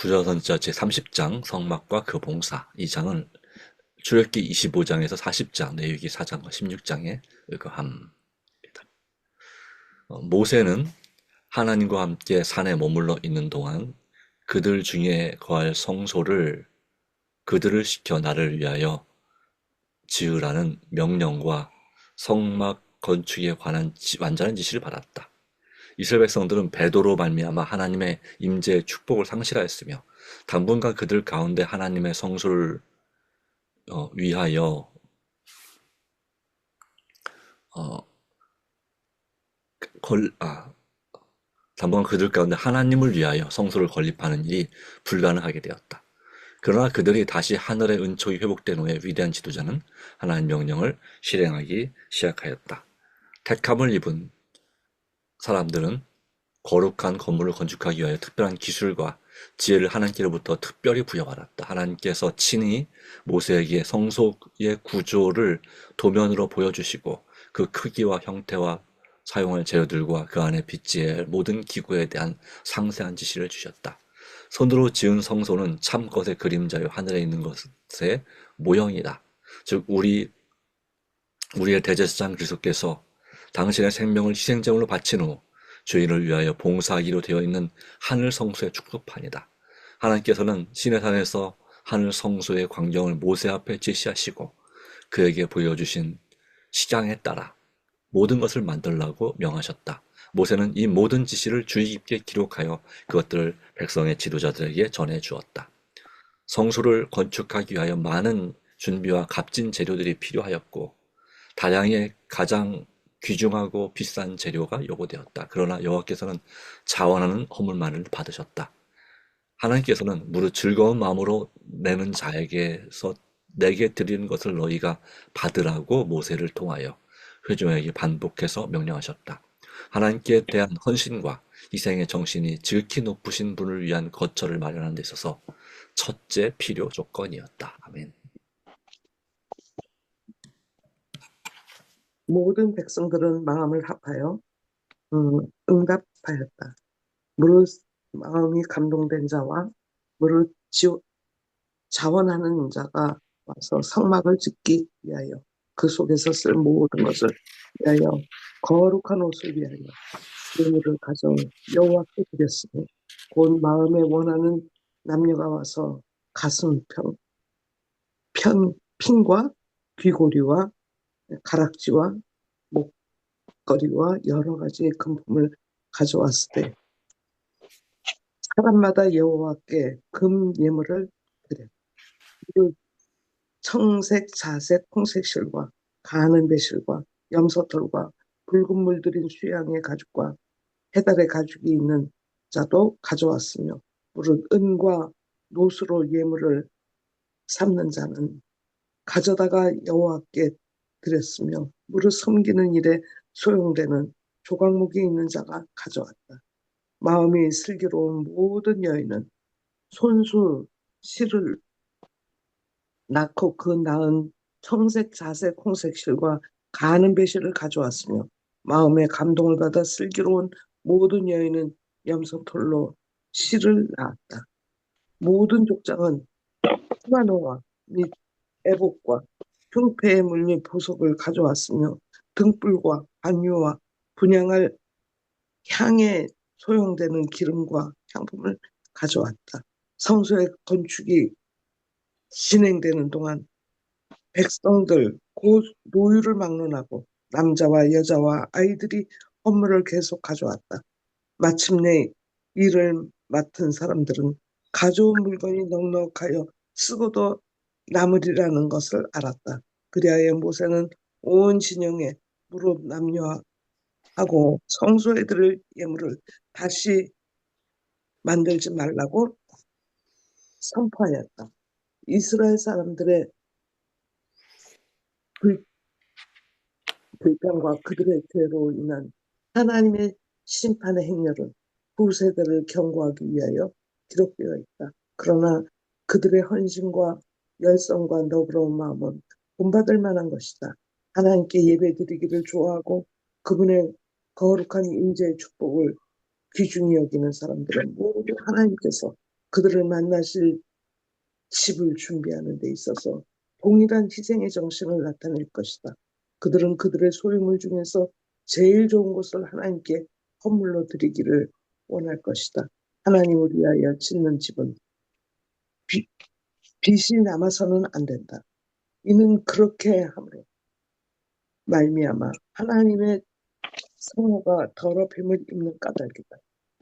구자선지자 제30장 성막과 그 봉사, 이 장은 출애굽기 25장에서 40장, 레위기 4장과 16장에 의거합니다. 모세는 하나님과 함께 산에 머물러 있는 동안 그들 중에 거할 성소를 그들을 시켜 나를 위하여 지으라는 명령과 성막 건축에 관한 완전한 지시를 받았다. 이스라엘 백성들은 배도로 말미암아 하나님의 임재의 축복을 상실하였으며 당분간 그들 가운데 하나님의 성소를 위하여 어, 당분간 그들 가운데 하나님을 위하여 성소를 건립하는 일이 불가능하게 되었다. 그러나 그들이 다시 하늘의 은총이 회복된 후에 위대한 지도자는 하나님 명령을 실행하기 시작하였다. 택함을 입은 사람들은 거룩한 건물을 건축하기 위하여 특별한 기술과 지혜를 하나님께로부터 특별히 부여받았다. 하나님께서 친히 모세에게 성소의 구조를 도면으로 보여주시고 그 크기와 형태와 사용할 재료들과 그 안에 빚지어야 할 모든 기구에 대한 상세한 지시를 주셨다. 손으로 지은 성소는 참 것의 그림자요 하늘에 있는 것의 모형이다. 즉 우리의 대제사장 그리스도께서 당신의 생명을 희생제물로 바친 후 죄인을 위하여 봉사하기로 되어 있는 하늘 성소의 축소판이다. 하나님께서는 시내산에서 하늘 성소의 광경을 모세 앞에 제시하시고 그에게 보여주신 식양에 따라 모든 것을 만들라고 명하셨다. 모세는 이 모든 지시를 주의 깊게 기록하여 그것들을 백성의 지도자들에게 전해 주었다. 성소를 건축하기 위하여 많은 준비와 값진 재료들이 필요하였고 다량의 가장 귀중하고 비싼 재료가 요구되었다. 그러나 여호와께서는 자원하는 허물만을 받으셨다. 하나님께서는 무릇 즐거운 마음으로 내는 자에게서 내게 드리는 것을 너희가 받으라고 모세를 통하여 회중에게 반복해서 명령하셨다. 하나님께 대한 헌신과 희생의 정신이 지극히 높으신 분을 위한 거처를 마련하는 데 있어서 첫째 필요 조건이었다. 아멘. 모든 백성들은 마음을 합하여 응답하였다. 무릇 마음이 감동된 자와 무릇 자원하는 자가 와서 성막을 짓기 위하여 그 속에서 쓸 모든 것을 위하여 거룩한 옷을 위하여 예물을 가져 여호와께 드렸으니 곧 마음에 원하는 남녀가 와서 가슴 핀과 귀고리와 가락지와 목걸이와 여러 가지의 금품을 가져왔을 때 사람마다 여호와께 금 예물을 드려 그 청색, 자색, 홍색 실과 가는 배실과 염소털과 붉은 물들인 수양의 가죽과 해달의 가죽이 있는 자도 가져왔으며 무릇 은과 노수로 예물을 삼는 자는 가져다가 여호와께 드렸으며 무릇 섬기는 일에 소용되는 조각목이 있는 자가 가져왔다. 마음이 슬기로운 모든 여인은 손수 실을 낳고 그 낳은 청색, 자색, 홍색 실과 가는 배실을 가져왔으며 마음에 감동을 받아 슬기로운 모든 여인은 염소털로 실을 낳았다. 모든 족장은 수마노와 및 애복과 흉패에 물린 보석을 가져왔으며 등불과 안유와 분향할 향에 소용되는 기름과 향품을 가져왔다. 성소의 건축이 진행되는 동안 백성들 곧 노유를 막론하고 남자와 여자와 아이들이 헌물을 계속 가져왔다. 마침내 일을 맡은 사람들은 가져온 물건이 넉넉하여 쓰고도 남으리라는 것을 알았다. 그리하여 모세는 온 진영에 무릇 남녀하고 성소에 드릴 예물을 다시 만들지 말라고 선포하였다. 이스라엘 사람들의 불평과 그들의 죄로 인한 하나님의 심판의 행렬은 후세대를 경고하기 위하여 기록되어 있다. 그러나 그들의 헌신과 열성과 너그러운 마음은 본받을 만한 것이다. 하나님께 예배드리기를 좋아하고 그분의 거룩한 임재의 축복을 귀중히 여기는 사람들은 모두 하나님께서 그들을 만나실 집을 준비하는 데 있어서 동일한 희생의 정신을 나타낼 것이다. 그들은 그들의 소유물 중에서 제일 좋은 것을 하나님께 헌물로 드리기를 원할 것이다. 하나님을 위하여 짓는 집은 빚이 남아서는 안 된다. 이는 그렇게 함으로 말미암아 하나님의 성호가 더럽힘을 입는 까닭이다.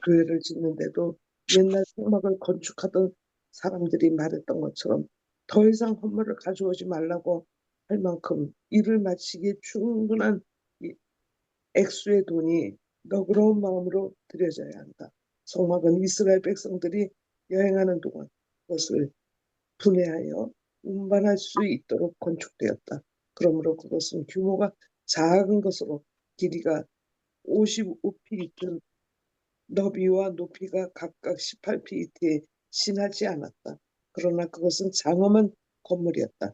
교회를 짓는데도 옛날 성막을 건축하던 사람들이 말했던 것처럼 더 이상 헌물을 가져오지 말라고 할 만큼 일을 마치기에 충분한 액수의 돈이 너그러운 마음으로 들여져야 한다. 성막은 이스라엘 백성들이 여행하는 동안 그것을 분해하여 운반할 수 있도록 건축되었다. 그러므로 그것은 규모가 작은 것으로 길이가 55피트, 너비와 높이가 각각 18피트에 지나지 않았다. 그러나 그것은 장엄한 건물이었다.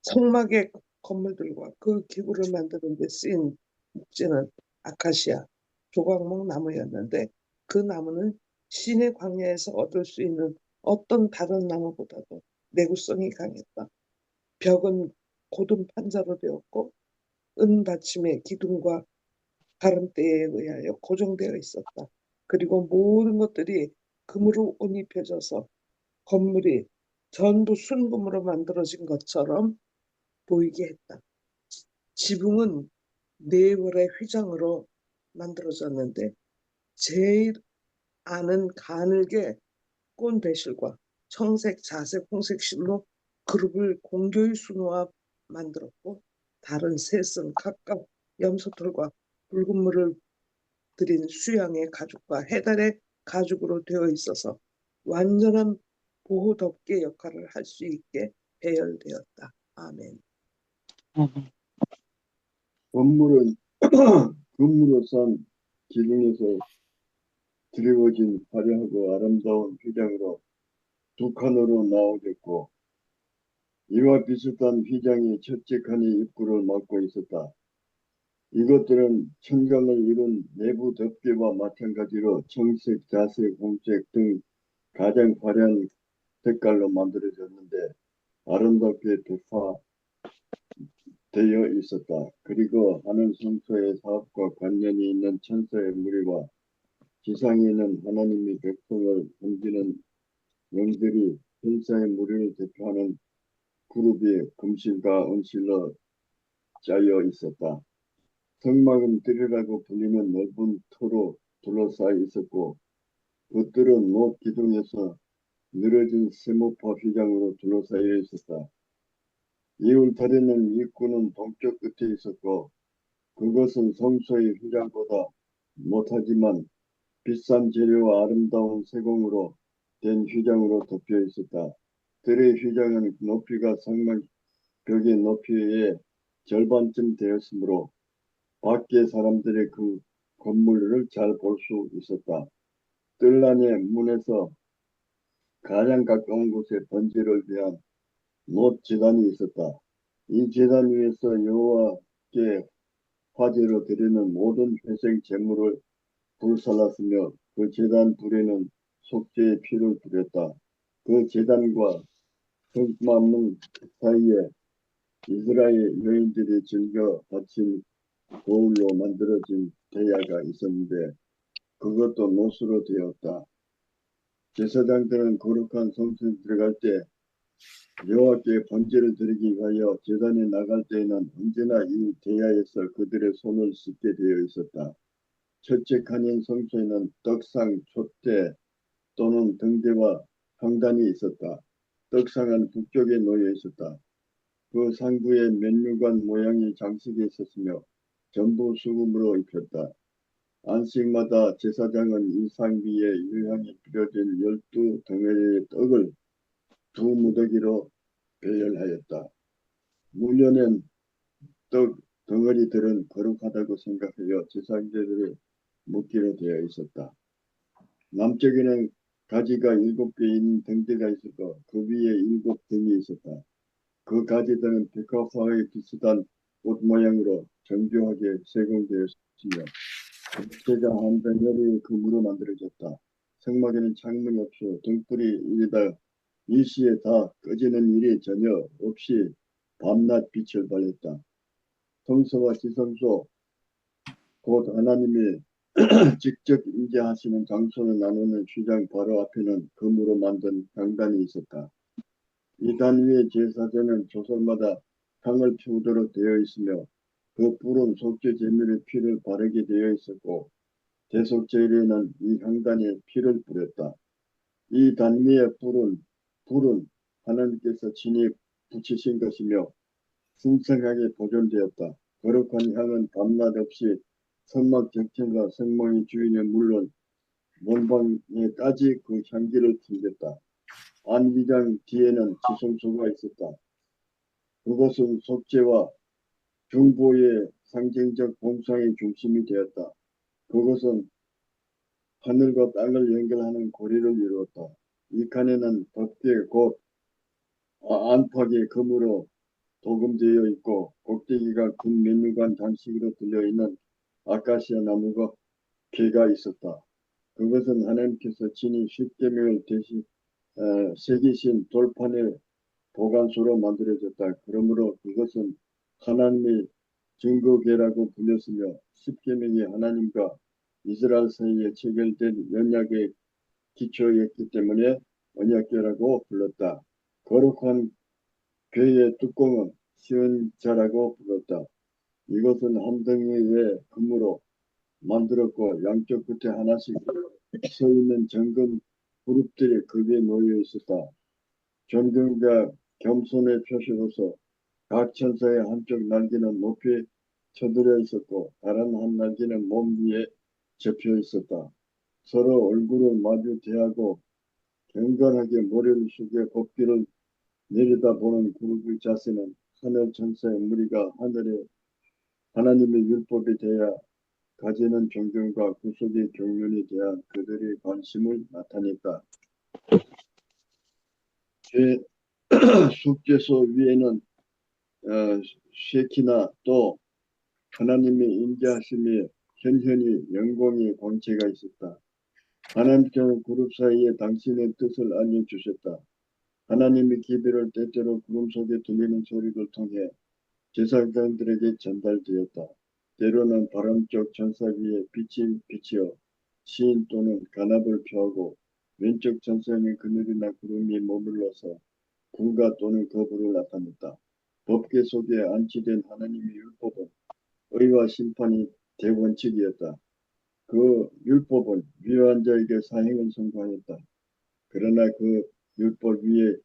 성막의 건물들과 그 기구를 만드는 데 쓰인 목재는 아카시아, 조각목 나무였는데 그 나무는 시내 광야에서 얻을 수 있는 어떤 다른 나무보다도 내구성이 강했다. 벽은 고든 판자로 되었고 은받침의 기둥과 가름대에 의하여 고정되어 있었다. 그리고 모든 것들이 금으로 옷 입혀져서 건물이 전부 순금으로 만들어진 것처럼 보이게 했다. 지붕은 네 벌의 휘장으로 만들어졌는데 제일 안은 가늘게 꼰 배실과 청색, 자색, 홍색 실로 그룹을 공교히 수놓아 만들었고 다른 셋은 각각 염소털과 붉은 물을 들인 수양의 가죽과 해달의 가죽으로 되어 있어서 완전한 보호 덮개 역할을 할 수 있게 배열되었다. 아멘. 건물은 금으로 싼 기둥에서 드리워진 화려하고 아름다운 휘장으로 두 칸으로 나오겠고 이와 비슷한 휘장이 첫째 칸의 입구를 막고 있었다. 이것들은 천장을 이룬 내부 덮개와 마찬가지로 청색, 자색, 홍색 등 가장 화려한 색깔로 만들어졌는데 아름답게 배파되어 있었다. 그리고 하늘 성소의 사업과 관련이 있는 천사의 무리와 지상에 있는 하나님의 백성을 섬기는 영들이 천사의 무리를 대표하는 그룹이 금실과 은실로 짜여 있었다. 성막은 뜰이라고 불리는 넓은 터로 둘러싸여 있었고 그 뜰은 못 기둥에서 늘어진 세모파 휘장으로 둘러싸여 있었다. 이 울타리는 입구는 동쪽 끝에 있었고 그것은 성소의 휘장보다 못하지만 비싼 재료와 아름다운 세공으로 된 휘장으로 덮여 있었다. 뜰의 휘장은 높이가 성막 벽의 높이의 절반쯤 되었으므로 밖의 사람들이 그 건물을 잘 볼 수 있었다. 뜰 안의 문에서 가장 가까운 곳에 번제를 위한 놋 제단이 있었다. 이 제단 위에서 여호와께 화제로 드리는 모든 회색 제물을 불살랐으며 그 제단 불에는 속죄의 피를 뿌렸다. 그 제단과 성막문 사이에 이스라엘 여인들이 즐겨 바친 돌로 만들어진 대야가 있었는데 그것도 못으로 되었다. 제사장들은 거룩한 성소에 들어갈 때 여호와께 번제를 드리기 위하여 제단에 나갈 때에는 언제나 이 대야에서 그들의 손을 씻게 되어 있었다. 첫째 칸인 성소에는 떡상, 촛대 또는 등대와 황단이 있었다. 떡상은 북쪽에 놓여 있었다. 그 상부에 면류관 모양의 장식이 있었으며 전부 수금으로 입혔다. 안식마다 제사장은 이 상비에 유향이 뿌려진 12덩어리의 떡을 두 무더기로 배열하였다. 문연엔 떡 덩어리들은 거룩하다고 생각하여 제사장들이 묻기로 되어 있었다. 남쪽에는 가지가 7개 있는 등대가 있었고 그 위에 7등이 있었다. 그 가지들은 백합화에 비슷한 꽃 모양으로 정교하게 세공되었으며 대가 한 덩어리의 금으로 만들어졌다. 성막에는 창문이 없어 등불이 이르다 일시에 다 꺼지는 일이 전혀 없이 밤낮 빛을 발했다. 성서와 지성소 곧 하나님이 직접 임재하시는 장소를 나누는 휘장 바로 앞에는 금으로 만든 강단이 있었다. 이 단 위에 제사장은 조sol마다 향을 피우도록 되어 있으며 그 뿔은 속죄 제물의 피를 바르게 되어 있었고 대속제일에는 이 향단에 피를 뿌렸다. 이 단 위의 불은 하나님께서 친히 붙이신 것이며 신성하게 보존되었다. 거룩한 향은 밤낮 없이 성막 전체가 성막의 주인은 물론 문방에까지 그 향기를 풍겼다. 안기장 뒤에는 지성소가 있었다. 그것은 속죄와 중보의 상징적 봉상의 중심이 되었다. 그것은 하늘과 땅을 연결하는 고리를 이루었다. 이 칸에는 덮개 곧 안팎의 금으로 도금되어 있고 꼭대기가 금 면류관 장식으로 들려있는 아카시아 나무가 괴가 있었다. 그것은 하나님께서 친히 십계명을 새기신 돌판의 보관소로 만들어졌다. 그러므로 그것은 하나님의 증거궤라고 불렸으며 십계명이 하나님과 이스라엘 사이에 체결된 언약의 기초였기 때문에 언약궤라고 불렀다. 거룩한 궤의 뚜껑은 시은자라고 불렀다. 이것은 한 덩이의 금으로 만들었고 양쪽 끝에 하나씩 서 있는 정금 그룹들이 거기에 놓여 있었다. 존경과 겸손의 표시로서 각 천사의 한쪽 날개는 높이 쳐들어 있었고 다른 한 날개는 몸 위에 접혀 있었다. 서로 얼굴을 마주 대하고 경건하게 머리를 숙여 곱기를 내려다보는 그룹의 자세는 하늘 천사의 무리가 하늘에 하나님의 율법에 대하여 가지는 존경과 구속의 경륜에 대한 그들의 관심을 나타냈다. 속죄소 위에는 쉐키나 또 하나님의 임재하심이 현현히 영광의 광채가 있었다. 하나님께서는 그룹 사이에 당신의 뜻을 알려주셨다. 하나님의 기별을 때때로 구름 속에 들리는 소리를 통해 제사장들에게 전달되었다. 때로는 바람 쪽 전사 위에 빛이 비치어 시인 또는 간압을 표하고 왼쪽 전선에 그늘이나 구름이 머물러서 불과 또는 거부를 나타냈다. 법계 속에 안치된 하나님의 율법은 의와 심판이 대원칙이었다. 그 율법은 위험한 자에게 사형을 선고하였다. 그러나 그 율법 위에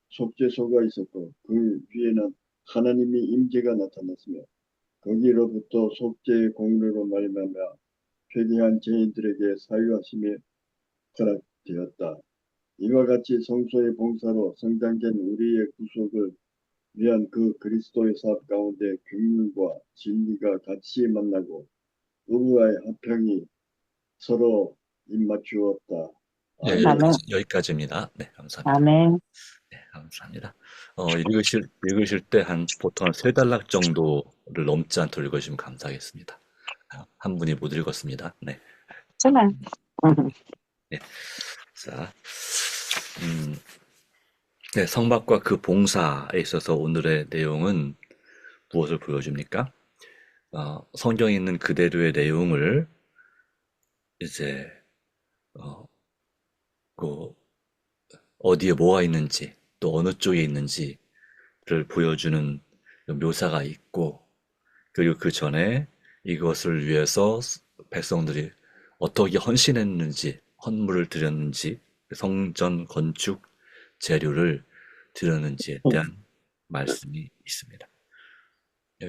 속죄소가 있었고 그 위에는 하나님의 임재가 나타났으며 거기로부터 속죄의 공로로 말미암아 회개한 죄인들에게 사유하심이 허락되었다. 이와 같이 성소의 봉사로 성장된 우리의 구속을 위한 그 그리스도의 사업 가운데 긍휼과 진리가 같이 만나고 의와의 화평이 서로 입맞추었다. 예, 아멘. 아멘. 여기까지입니다. 네, 감사합니다. 아멘. 네, 감사합니다. 읽으실 때 보통 한 3단락 정도를 넘지 않도록 읽으시면 감사하겠습니다. 한 분이 못 읽었습니다. 네. 괜찮아요. 자, 네, 성막과 그 봉사에 있어서 오늘의 내용은 무엇을 보여줍니까? 성경에 있는 그대로의 내용을 이제 어디에 뭐가 있는지 또 어느 쪽에 있는지를 보여주는 묘사가 있고, 그리고 그 전에 이것을 위해서 백성들이 어떻게 헌신했는지, 헌물을 드렸는지, 성전 건축 재료를 드렸는지에 대한 말씀이 있습니다.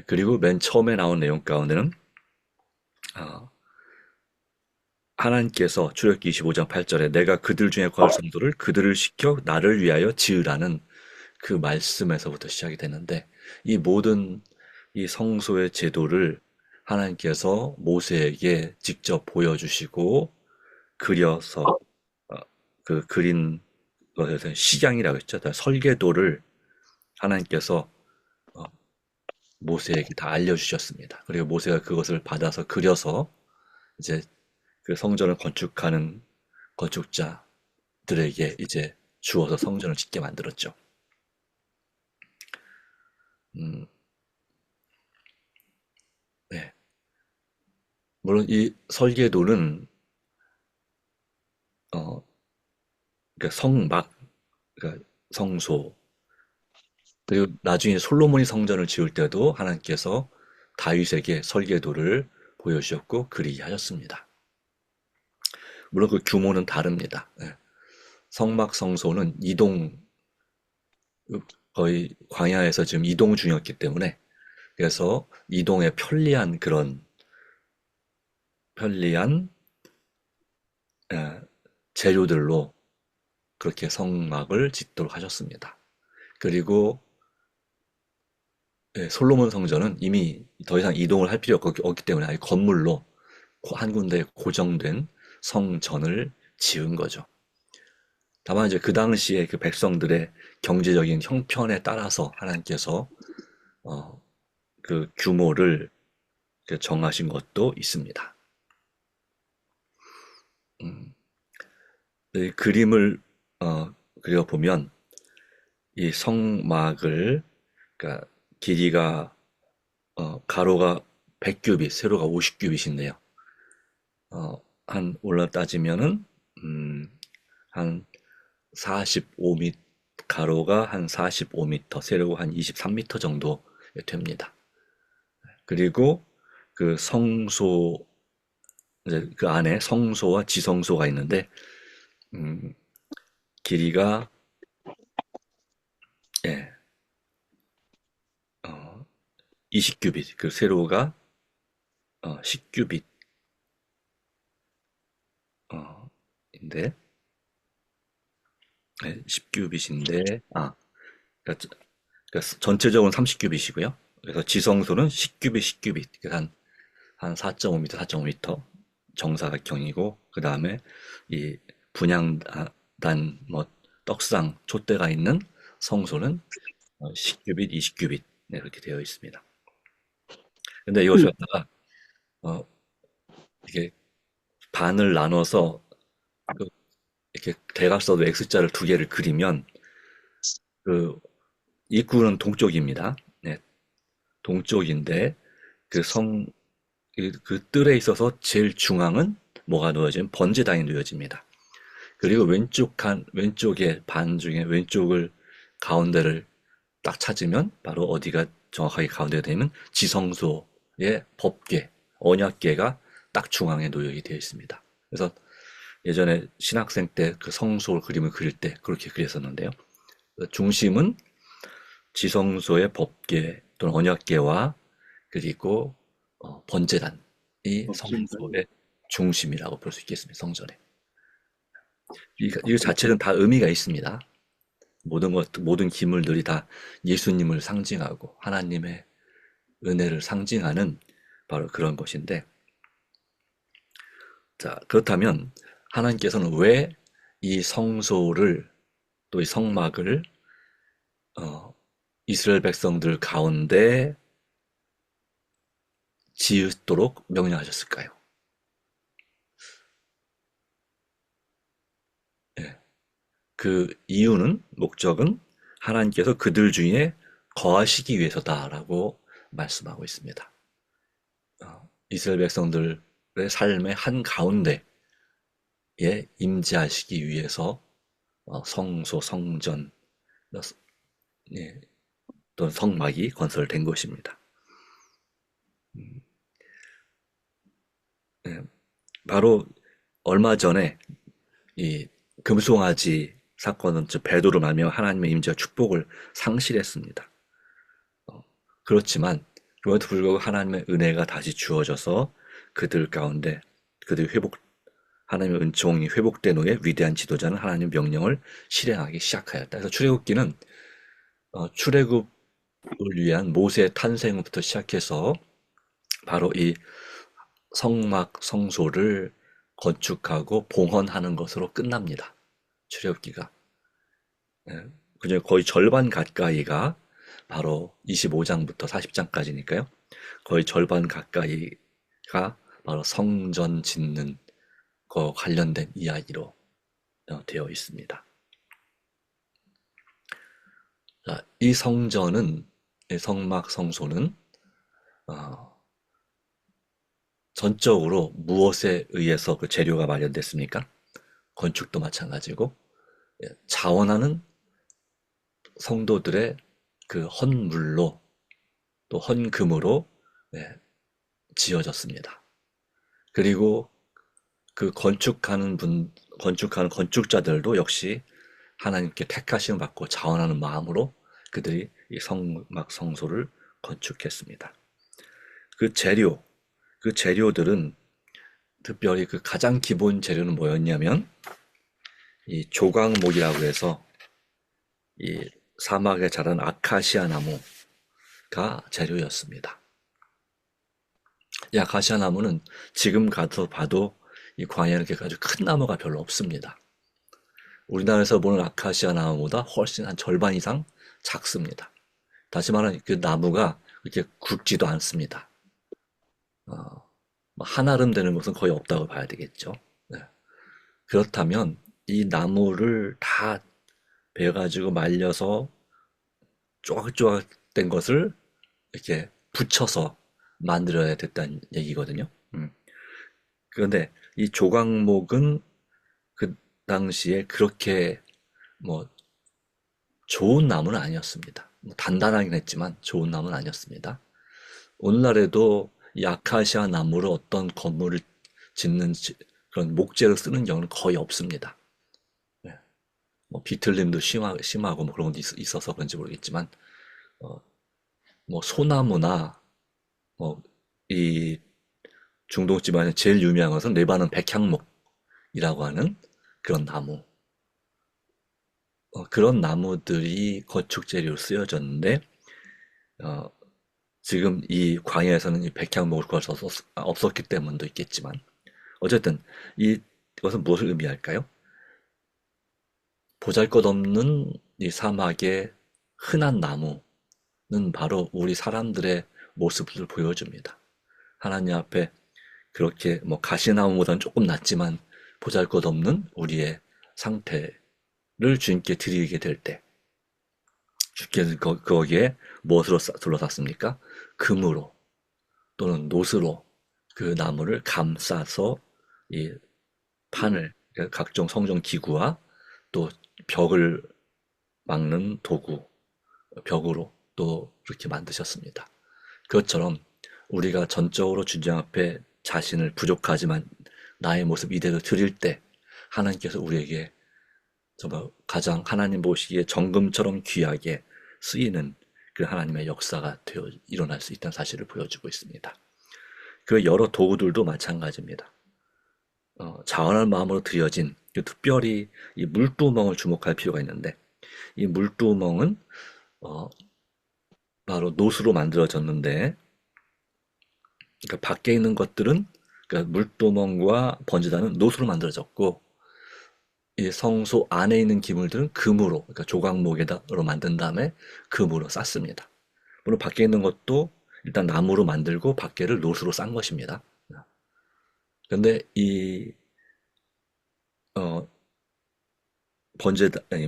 그리고 맨 처음에 나온 내용 가운데는 하나님께서 출애굽기 25장 8절에 내가 그들 중에 거할 성도를 그들을 시켜 나를 위하여 지으라는 그 말씀에서부터 시작이 되는데, 이 모든 이 성소의 제도를 하나님께서 모세에게 직접 보여주시고 그려서 그 그린 것에서 식양이라고 했죠. 설계도를 하나님께서 모세에게 다 알려주셨습니다. 그리고 모세가 그것을 받아서 그려서 이제 그 성전을 건축하는 건축자들에게 이제 주어서 성전을 짓게 만들었죠. 음, 네. 물론 이 설계도는 어, 그러니까 성막, 그러니까 성소, 그리고 나중에 솔로몬이 성전을 지을 때도 하나님께서 다윗에게 설계도를 보여주셨고 그리게 하셨습니다. 물론 그 규모는 다릅니다. 예. 성막 성소는 이동, 거의 광야에서 지금 이동 중이었기 때문에, 그래서 이동에 편리한 예, 재료들로 그렇게 성막을 짓도록 하셨습니다. 그리고 예, 솔로몬 성전은 이미 더 이상 이동을 할 필요가 없기 때문에 아예 건물로 한 군데 고정된 성전을 지은 거죠. 다만 이제 그 당시에 그 백성들의 경제적인 형편에 따라서 하나님께서 어, 그 규모를 정하신 것도 있습니다. 이 그림을 그려보면 이 성막을, 그러니까 길이가 가로가 100규빗, 세로가 50규빗인데요. 한 올라 따지면은 한 45m, 가로가 한 45m, 세로가 한 23m 정도 됩니다. 그리고 그 성소, 이제 그 안에 성소와 지성소가 있는데 길이가 예, 20규빗, 그 세로가 10규빗 인데 10규빗인데 그러니까, 전체적으로 30규빗이고요. 그래서 지성소는 10규빗, 10규빗, 한 4.5m, 4.5m 정사각형이고, 그 다음에 이 분향단, 뭐 떡상, 촛대가 있는 성소는 10규빗, 20규빗 이렇게 되어 있습니다. 근데 이것을 갖다가 어, 이게 반을 나눠서 그 이렇게 대각선으로 X자를 두 개를 그리면 그 입구는 동쪽입니다. 네, 동쪽인데 그 그 뜰에 있어서 제일 중앙은 뭐가 놓여지면 번제단이 놓여집니다. 그리고 왼쪽에 반 중에 왼쪽을 가운데를 딱 찾으면 바로 어디가 정확하게 가운데가 되면 지성소의 법궤, 언약궤가 딱 중앙에 놓여져 되어 있습니다. 그래서 예전에 신학생 때 그 성소 그림을 그릴 때 그렇게 그렸었는데요. 중심은 지성소의 법궤 또는 언약궤와 그리고 번제단이 성소의 중심이라고 볼 수 있겠습니다. 성전에. 이 자체는 다 의미가 있습니다. 모든 기물들이 다 예수님을 상징하고 하나님의 은혜를 상징하는 바로 그런 것인데, 자, 그렇다면 하나님께서는 왜 이 성소를, 또 이 성막을 이스라엘 백성들 가운데 지으도록 명령하셨을까요? 예. 그 이유는, 목적은 하나님께서 그들 중에 거하시기 위해서다라고 말씀하고 있습니다. 이스라엘 백성들의 삶의 한 가운데에 임재하시기 위해서 성소, 성전, 예, 또는 성막이 건설된 것입니다. 예, 바로 얼마 전에 이 금송아지 사건은 배도로 말미암아 하나님의 임재와 축복을 상실했습니다. 그렇지만 그럼에도 불구하고 하나님의 은혜가 다시 주어져서 그들 가운데 하나님의 은총이 회복된 후에 위대한 지도자는 하나님의 명령을 실행하기 시작하였다. 그래서 출애굽기는 출애굽을 위한 모세의 탄생부터 시작해서 바로 이 성막 성소를 건축하고 봉헌하는 것으로 끝납니다. 출애굽기가. 그중에 거의 절반 가까이가 바로 25장부터 40장까지니까요. 거의 절반 가까이가 바로 성전 짓는 거 관련된 이야기로 되어 있습니다. 자, 이 성전은, 이 성막 성소는 전적으로 무엇에 의해서 그 재료가 마련됐습니까? 건축도 마찬가지고 자원하는 성도들의 그 헌물로 또 헌금으로 지어졌습니다. 그리고 그 건축하는 건축자들도 역시 하나님께 택하심을 받고 자원하는 마음으로 그들이 이 성막 성소를 건축했습니다. 그 재료들은 특별히 그 가장 기본 재료는 뭐였냐면 이 조각목이라고 해서 이 사막에 자란 아카시아 나무가 재료였습니다. 이 아카시아 나무는 지금 가서 봐도 이 광야는 이렇게 아주 큰 나무가 별로 없습니다. 우리나라에서 보는 아카시아 나무보다 훨씬 한 절반 이상 작습니다. 다시 말하면 그 나무가 이렇게 굵지도 않습니다. 한아름 되는 것은 거의 없다고 봐야 되겠죠. 네. 그렇다면 이 나무를 다 베어가지고 말려서 쪼각쪼각 된 것을 이렇게 붙여서 만들어야 됐다는 얘기거든요. 그런데 이 조각목은 그 당시에 그렇게 뭐 좋은 나무는 아니었습니다. 단단하긴 했지만 좋은 나무는 아니었습니다. 오늘날에도 이 아카시아 나무로 어떤 건물을 짓는 그런 목재를 쓰는 경우는 거의 없습니다. 뭐 비틀림도 심하고 뭐 그런 것도 있어서 그런지 모르겠지만 뭐 소나무나 뭐 이 중동 지방에 제일 유명한 것은 레바논 백향목이라고 하는 그런 나무. 그런 나무들이 건축 재료로 쓰여졌는데 지금 이 광야에서는 이 백향목을 구할 수 없었기 때문도 있겠지만 어쨌든 이것은 무엇을 의미할까요? 보잘것없는 이 사막의 흔한 나무는 바로 우리 사람들의 모습을 보여줍니다. 하나님 앞에 그렇게 뭐 가시나무보다는 조금 낫지만 보잘것없는 우리의 상태를 주님께 드리게 될 때 주께서 거기에 무엇으로 둘러쌌습니까? 금으로 또는 노스로 그 나무를 감싸서 이 판을 각종 성전 기구와 또 벽을 막는 도구, 벽으로 또 그렇게 만드셨습니다. 그것처럼 우리가 전적으로 주님 앞에 자신을 부족하지만 나의 모습 이대로 드릴 때 하나님께서 우리에게 정말 가장 하나님 보시기에 정금처럼 귀하게 쓰이는 그 하나님의 역사가 되어 일어날 수 있다는 사실을 보여주고 있습니다. 그 여러 도구들도 마찬가지입니다. 자원한 마음으로 드려진 특별히 이 물두멍을 주목할 필요가 있는데 이 물두멍은 바로 노수로 만들어졌는데 그러니까 밖에 있는 것들은 그러니까 물두멍과 번제단은 노수로 만들어졌고 이 성소 안에 있는 기물들은 금으로 그러니까 조각목에다로 만든 다음에 금으로 쌌습니다. 물론 밖에 있는 것도 일단 나무로 만들고 밖에를 노수로 싼 것입니다. 그런데 이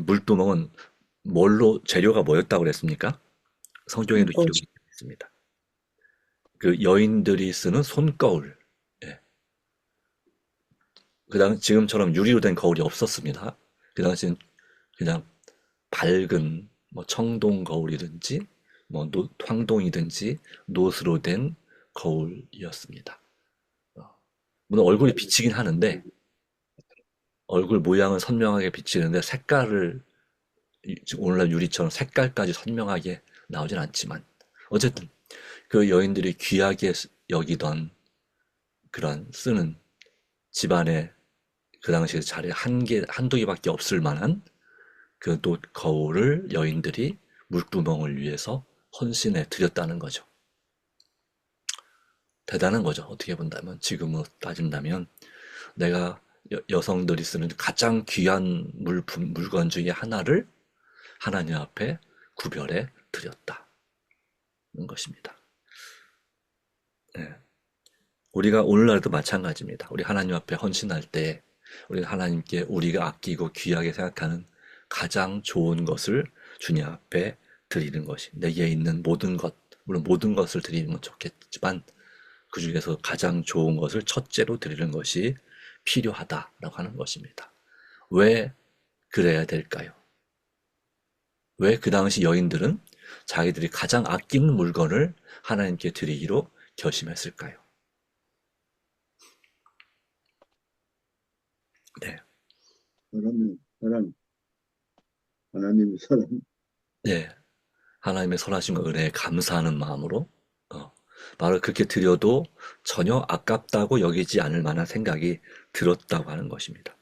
물두멍은 재료가 뭐였다고 그랬습니까? 성경에도 기록이 있습니다. 그 여인들이 쓰는 손거울. 예. 지금처럼 유리로 된 거울이 없었습니다. 그 당시엔 그냥 밝은 뭐 청동 거울이든지 뭐 황동이든지 노스로 된 거울이었습니다. 물론 얼굴이 비치긴 하는데 얼굴 모양은 선명하게 비치는데 색깔을 오늘날 유리처럼 색깔까지 선명하게 나오진 않지만 어쨌든 그 여인들이 귀하게 여기던 그런 쓰는 집안에 그 당시에 자리에 한두 개밖에 없을 만한 그 거울을 여인들이 물두멍을 위해서 헌신해 드렸다는 거죠. 대단한 거죠. 어떻게 본다면 지금으로 따진다면 내가 여성들이 쓰는 가장 귀한 물건 중에 하나를 하나님 앞에 구별해 드렸다는 것입니다. 네. 우리가 오늘날도 마찬가지입니다. 우리 하나님 앞에 헌신할 때 우리는 하나님께 우리가 아끼고 귀하게 생각하는 가장 좋은 것을 주님 앞에 드리는 것이, 내게 있는 모든 것, 물론 모든 것을 드리는 건 좋겠지만 그 중에서 가장 좋은 것을 첫째로 드리는 것이 필요하다라고 하는 것입니다. 왜 그래야 될까요? 왜 그 당시 여인들은 자기들이 가장 아끼는 물건을 하나님께 드리기로 결심했을까요? 네. 하나님의 사랑. 네. 하나님의 선하심과 은혜에 감사하는 마음으로 말을 그렇게 드려도 전혀 아깝다고 여기지 않을 만한 생각이 들었다고 하는 것입니다.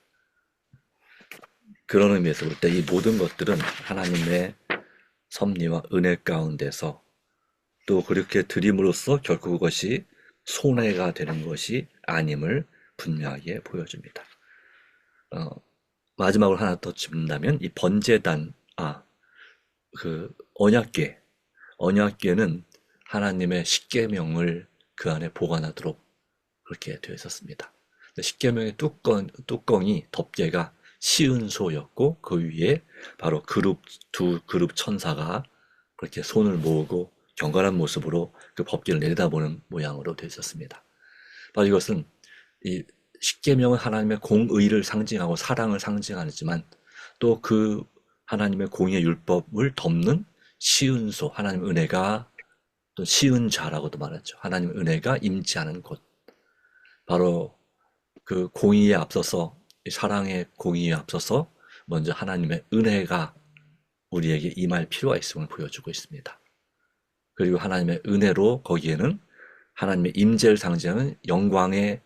그런 의미에서 볼 때 이 모든 것들은 하나님의 섭리와 은혜 가운데서 또 그렇게 드림으로써 결국 그것이 손해가 되는 것이 아님을 분명하게 보여줍니다. 마지막으로 하나 더 짚는다면 이 번제단, 그 언약궤는 하나님의 십계명을 그 안에 보관하도록 그렇게 되어 있었습니다. 십계명의 뚜껑이 덮개가 시은소였고 그 위에 바로 두 그룹 천사가 그렇게 손을 모으고 경건한 모습으로 그 법궤를 내려다보는 모양으로 되어 있었습니다. 바로 이것은 이 십계명은 하나님의 공의를 상징하고 사랑을 상징하지만 또 그 하나님의 공의의 율법을 덮는 시은소, 하나님의 은혜가 또 시은좌라고도 말하죠. 하나님의 은혜가 임재하는 곳. 바로 그 공의에 앞서서, 사랑의 공의에 앞서서 먼저 하나님의 은혜가 우리에게 임할 필요가 있음을 보여주고 있습니다. 그리고 하나님의 은혜로 거기에는 하나님의 임재를 상징하는 영광의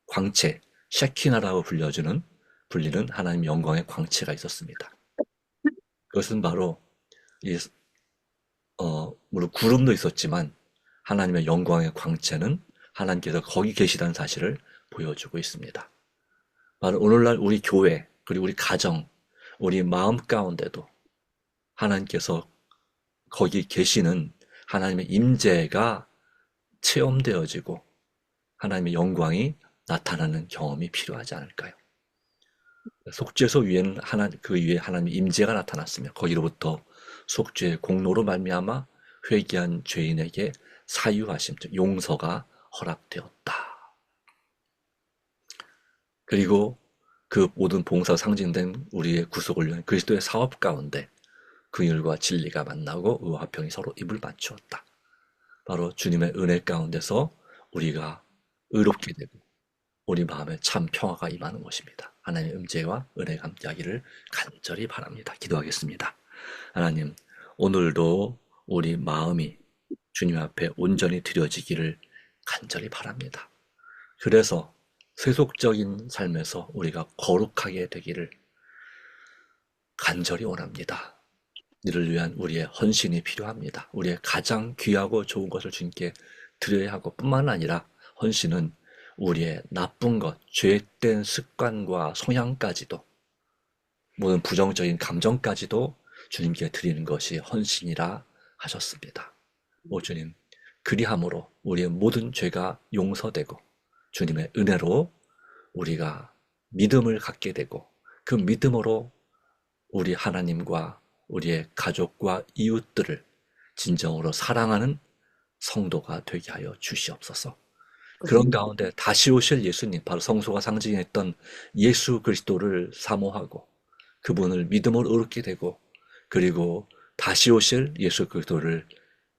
광채, 셰키나라고 불리는 하나님의 영광의 광채가 있었습니다. 그것은 바로 물론 구름도 있었지만 하나님의 영광의 광채는 하나님께서 거기 계시다는 사실을 보여주고 있습니다. 바로 오늘날 우리 교회, 그리고 우리 가정, 우리 마음 가운데도 하나님께서 거기 계시는 하나님의 임재가 체험되어지고 하나님의 영광이 나타나는 경험이 필요하지 않을까요? 속죄소 위에는 그 위에 하나님의 임재가 나타났으며 거기로부터 속죄의 공로로 말미암아 회개한 죄인에게 사유하심, 즉 용서가 허락되었다. 그리고 그 모든 봉사가 상징된 우리의 구속을 위한 그리스도의 사업 가운데 긍휼과 진리가 만나고 의와 화평이 서로 입을 맞추었다. 바로 주님의 은혜 가운데서 우리가 의롭게 되고 우리 마음에 참 평화가 임하는 것입니다. 하나님의 임재와 은혜가 함께하기를 간절히 바랍니다. 기도하겠습니다. 하나님, 오늘도 우리 마음이 주님 앞에 온전히 드려지기를 간절히 바랍니다. 그래서 세속적인 삶에서 우리가 거룩하게 되기를 간절히 원합니다. 이를 위한 우리의 헌신이 필요합니다. 우리의 가장 귀하고 좋은 것을 주님께 드려야 하고 뿐만 아니라 헌신은 우리의 나쁜 것, 죄된 습관과 성향까지도 모든 부정적인 감정까지도 주님께 드리는 것이 헌신이라 하셨습니다. 오 주님, 그리함으로 우리의 모든 죄가 용서되고 주님의 은혜로 우리가 믿음을 갖게 되고 그 믿음으로 우리 하나님과 우리의 가족과 이웃들을 진정으로 사랑하는 성도가 되게 하여 주시옵소서. 그런 가운데 다시 오실 예수님, 바로 성소가 상징했던 예수 그리스도를 사모하고 그분을 믿음으로 의롭게 되고 그리고 다시 오실 예수 그리스도를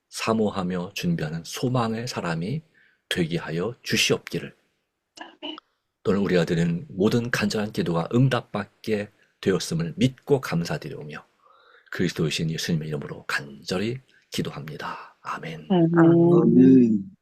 사모하며 준비하는 소망의 사람이 되게 하여 주시옵기를, 또는 우리가 드리는 모든 간절한 기도가 응답받게 되었음을 믿고 감사드리오며 그리스도이신 예수님의 이름으로 간절히 기도합니다. 아멘. 아멘.